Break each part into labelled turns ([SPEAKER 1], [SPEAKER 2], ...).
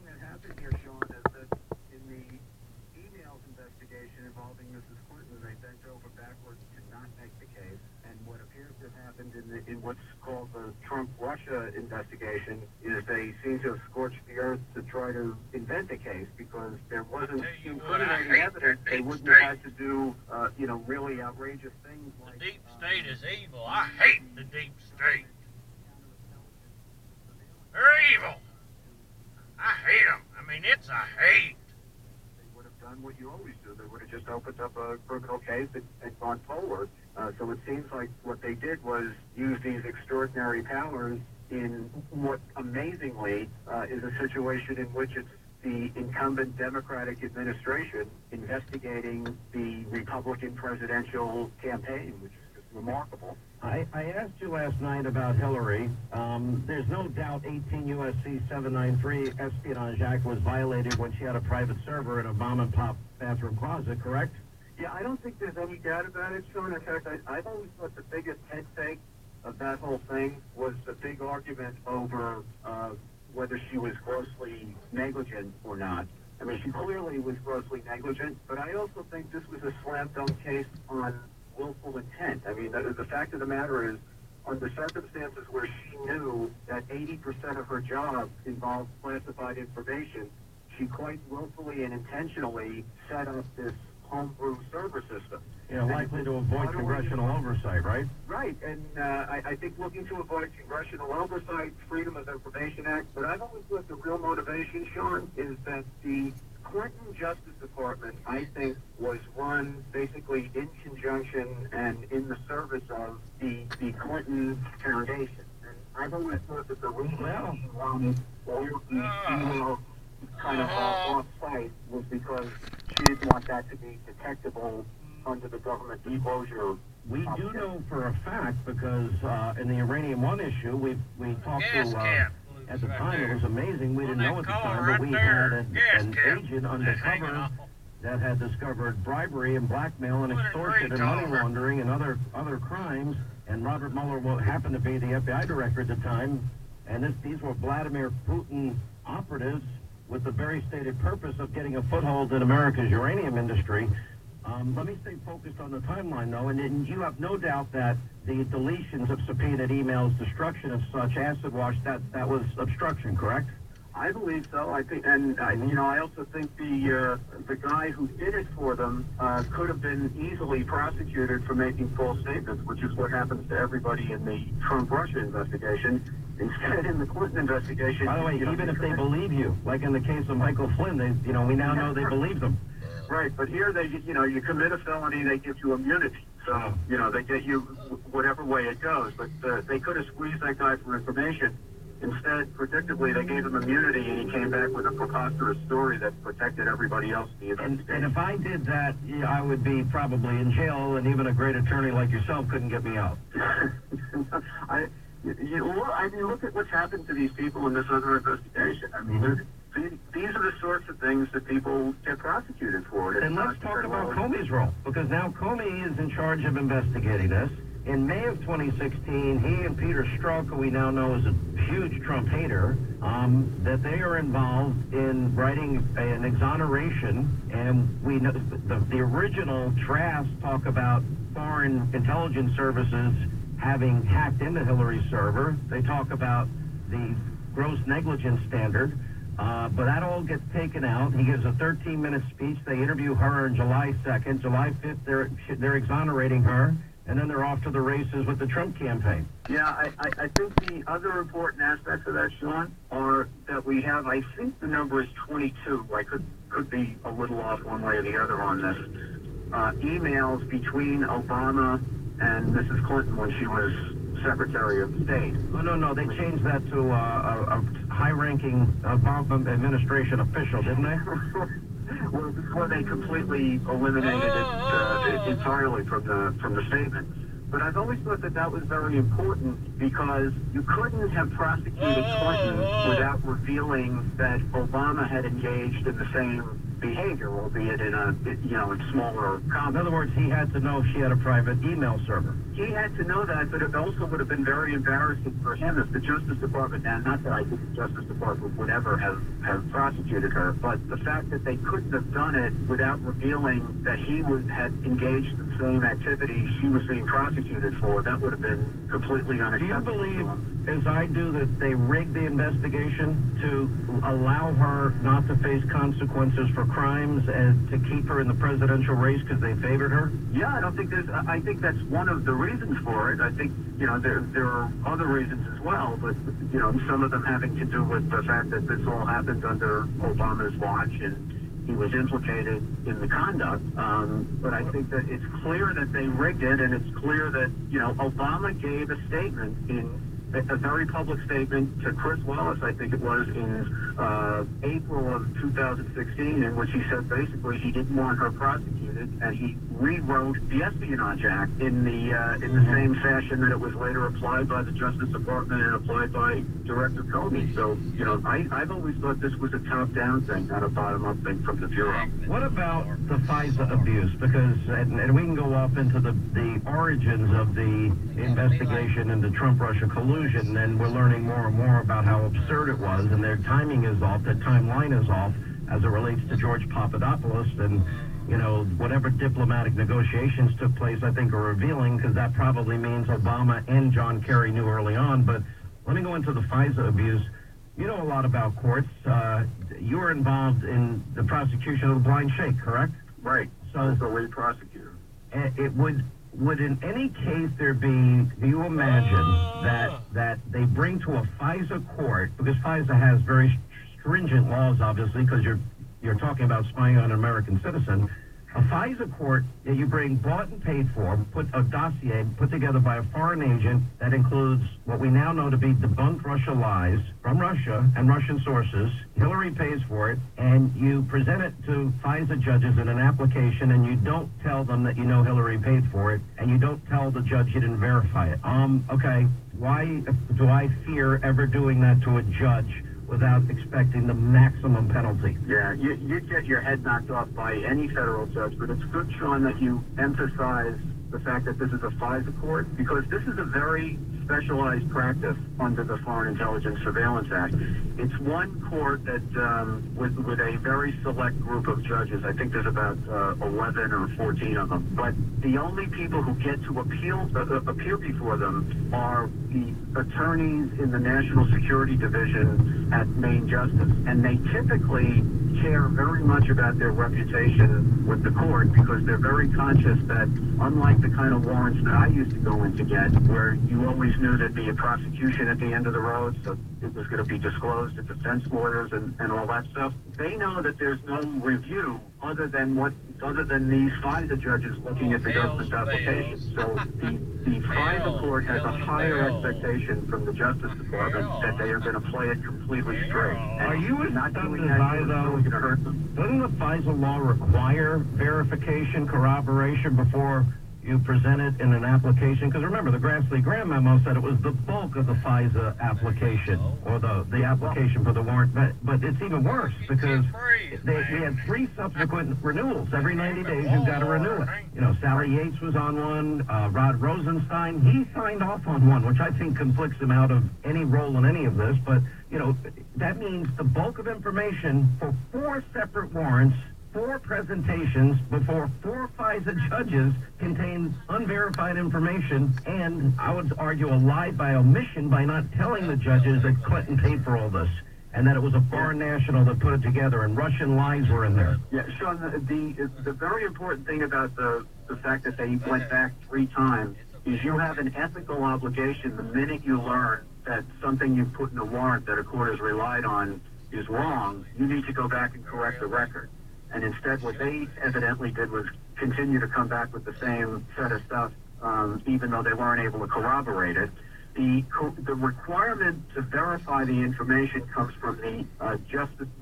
[SPEAKER 1] that happened here, Sean, is that in the emails investigation involving Mrs. Clinton, they bent over backwards to not make the case. And what appears to have happened in what's called the Trump-Russia investigation is they seem to have scorched the earth to try to invent a case because there wasn't incriminating evidence. They wouldn't have had to do, really outrageous things like...
[SPEAKER 2] The deep state is evil. I hate the deep state. They're evil. I hate them. I mean, it's a hate.
[SPEAKER 1] They would have done what you always do. They would have just opened up a criminal case and gone forward. So it seems like what they did was use these extraordinary powers in what amazingly is a situation in which it's the incumbent Democratic administration investigating the Republican presidential campaign, which is just remarkable.
[SPEAKER 3] I asked you last night about Hillary. There's no doubt 18 U.S.C. 793 Espionage Act was violated when she had a private server in a mom-and-pop bathroom closet, correct?
[SPEAKER 1] Yeah, I don't think there's any doubt about it, Sean. In fact, I've always thought the biggest head fake of that whole thing was the big argument over whether she was grossly negligent or not. I mean, she clearly was grossly negligent, but I also think this was a slam dunk case on willful intent. I mean, the fact of the matter is, under circumstances where she knew that 80% of her job involved classified information, she quite willfully and intentionally set up this homebrew server system.
[SPEAKER 3] Likely to avoid congressional oversight, right?
[SPEAKER 1] Right, and I think looking to avoid congressional oversight, Freedom of Information Act, but I've always thought the real motivation, Sean, is that the Clinton Justice Department, I think, was run basically in conjunction and in the service of the Clinton Foundation. And I've always thought that the reason she wanted all of these emails kind of off-site was because she didn't want that to be detectable under the government disclosure.
[SPEAKER 3] We do know for a fact because in the Uranium One issue, we talked to... At the time, it was amazing. We didn't know at the time, but we had an agent undercover that had discovered bribery and blackmail and extortion and money laundering and other crimes. And Robert Mueller happened to be the FBI director at the time. And these were Vladimir Putin operatives with the very stated purpose of getting a foothold in America's uranium industry. Let me stay focused on the timeline, though, and you have no doubt that the deletions of subpoenaed emails, destruction of such, acid wash, that was obstruction, correct?
[SPEAKER 1] I believe so. I think, and I also think the guy who did it for them could have been easily prosecuted for making false statements, which is what happens to everybody in the Trump-Russia investigation. Instead, in the Clinton investigation...
[SPEAKER 3] By the way, even if they believe you, like in the case of Michael Flynn, we now know they believe them.
[SPEAKER 1] Right, but here you commit a felony, they give you immunity. So, they get you whatever way it goes. But they could have squeezed that guy for information. Instead, predictably, they gave him immunity, and he came back with a preposterous story that protected everybody else in the investigation.
[SPEAKER 3] And if I did that, I would be probably in jail, and even a great attorney like yourself couldn't get me out.
[SPEAKER 1] Look at what's happened to these people in this other investigation. I mean, these are the sorts of things that people get prosecuted for.
[SPEAKER 3] And let's talk about Comey's role, because now Comey is in charge of investigating this. In May of 2016, he and Peter Strzok, who we now know is a huge Trump hater, that they are involved in writing an exoneration, and we know the original drafts talk about foreign intelligence services having hacked into Hillary's server. They talk about the gross negligence standard. But that all gets taken out. He gives a 13-minute speech. They interview her on July 2nd. July 5th, they're exonerating her, and then they're off to the races with the Trump campaign.
[SPEAKER 1] Yeah, I think the other important aspects of that, Sean, are that we have, I think the number is 22. I could be a little off one way or the other on this. Emails between Obama and Mrs. Clinton when she was Secretary of State.
[SPEAKER 3] Oh, no, they changed that to a high-ranking Obama administration official, didn't they?
[SPEAKER 1] Well, before they completely eliminated it entirely from the statement. But I've always thought that was very important because you couldn't have prosecuted Clinton without revealing that Obama had engaged in the same behavior, albeit in a, in smaller comments.
[SPEAKER 3] In other words, he had to know if she had a private email server.
[SPEAKER 1] He had to know that, but it also would have been very embarrassing for him if the Justice Department, and not that I think the Justice Department would ever have prosecuted her, but the fact that they couldn't have done it without revealing that he had engaged in the same activities she was being prosecuted for, that would have been completely unacceptable.
[SPEAKER 3] Do you believe, as I do, that they rigged the investigation to allow her not to face consequences for crimes and to keep her in the presidential race because they favored her?
[SPEAKER 1] Yeah, I think that's one of the reasons for it. I think, there are other reasons as well, but, some of them having to do with the fact that this all happened under Obama's watch and he was implicated in the conduct. But I think that it's clear that they rigged it, and it's clear that, Obama gave a statement a very public statement to Chris Wallace, I think it was, in April of 2016, in which he said basically he didn't want her prosecuted, and he rewrote the Espionage Act in the same fashion that it was later applied by the Justice Department and applied by Director Comey. So, I've always thought this was a top-down thing, not a bottom-up thing from the Bureau.
[SPEAKER 3] What about the FISA abuse? Because, and we can go off into the origins of the investigation into Trump-Russia collusion, and we're learning more and more about how absurd it was, and their timing is off, their timeline is off as it relates to George Papadopoulos, and whatever diplomatic negotiations took place, I think, are revealing, because that probably means Obama and John Kerry knew early on. But let me go into the FISA abuse. You know a lot about courts. You were involved in the prosecution of the blind sheikh, correct?
[SPEAKER 1] Right.
[SPEAKER 3] So
[SPEAKER 1] as the lead prosecutor.
[SPEAKER 3] It would in any case there be, do you imagine that they bring to a FISA court, because FISA has very stringent laws, obviously, because you're talking about spying on an American citizen. A FISA court that you bring bought and paid for, put a dossier put together by a foreign agent that includes what we now know to be debunked Russia lies from Russia and Russian sources. Hillary pays for it, and you present it to FISA judges in an application, and you don't tell them that Hillary paid for it, and you don't tell the judge you didn't verify it. Okay, why do I fear ever doing that to a judge without expecting the maximum penalty?
[SPEAKER 1] Yeah, you'd get your head knocked off by any federal judge, but it's good, Sean, that you emphasize the fact that this is a FISA court, because this is a very specialized practice under the Foreign Intelligence Surveillance Act. It's one court that, with a very select group of judges, I think there's about 11 or 14 of them, but the only people who get to appear before them are the attorneys in the National Security Division at Main Justice, and they typically care very much about their reputation with the court, because they're very conscious that, unlike the kind of warrants that I used to go in to get, where you always knew there'd be a prosecution at the end of the road, so it was going to be disclosed to defense lawyers and all that stuff, they know that there's no review other than these FISA judges looking at the government application. So the FISA court has a higher expectation from the Justice Department that they are going to play it completely straight.
[SPEAKER 3] Are you
[SPEAKER 1] not doing
[SPEAKER 3] that,
[SPEAKER 1] that,
[SPEAKER 3] though?
[SPEAKER 1] going to hurt them.
[SPEAKER 3] Doesn't the FISA law require verification, corroboration before you present it in an application? Because remember, the Grassley-Graham memo said it was the bulk of the FISA application, or the application for the warrant. But it's even worse, because we had 3 subsequent renewals. Every 90 days, you've got to renew it. Sally Yates was on one. Rod Rosenstein, he signed off on one, which I think conflicts him out of any role in any of this. But, that means the bulk of information for 4 separate warrants, 4 presentations before 4 FISA judges contains unverified information, and I would argue a lie by omission by not telling the judges that Clinton paid for all this, and that it was a foreign national that put it together, and Russian lies were in there.
[SPEAKER 1] Yeah, Sean, the very important thing about the fact that they went back 3 times is you have an ethical obligation the minute you learn that something you put in a warrant that a court has relied on is wrong. You need to go back and correct the record. And instead, what they evidently did was continue to come back with the same set of stuff, even though they weren't able to corroborate it. The requirement to verify the information comes from the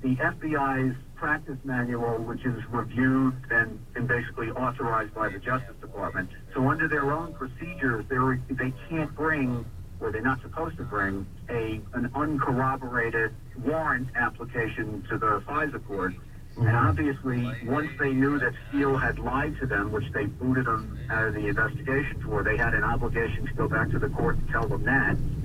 [SPEAKER 1] FBI's practice manual, which is reviewed and basically authorized by the Justice Department. So under their own procedures, they can't bring, or they're not supposed to bring, an uncorroborated warrant application to the FISA court. And obviously, once they knew that Steele had lied to them, which they booted them out of the investigation for, they had an obligation to go back to the court and tell them that.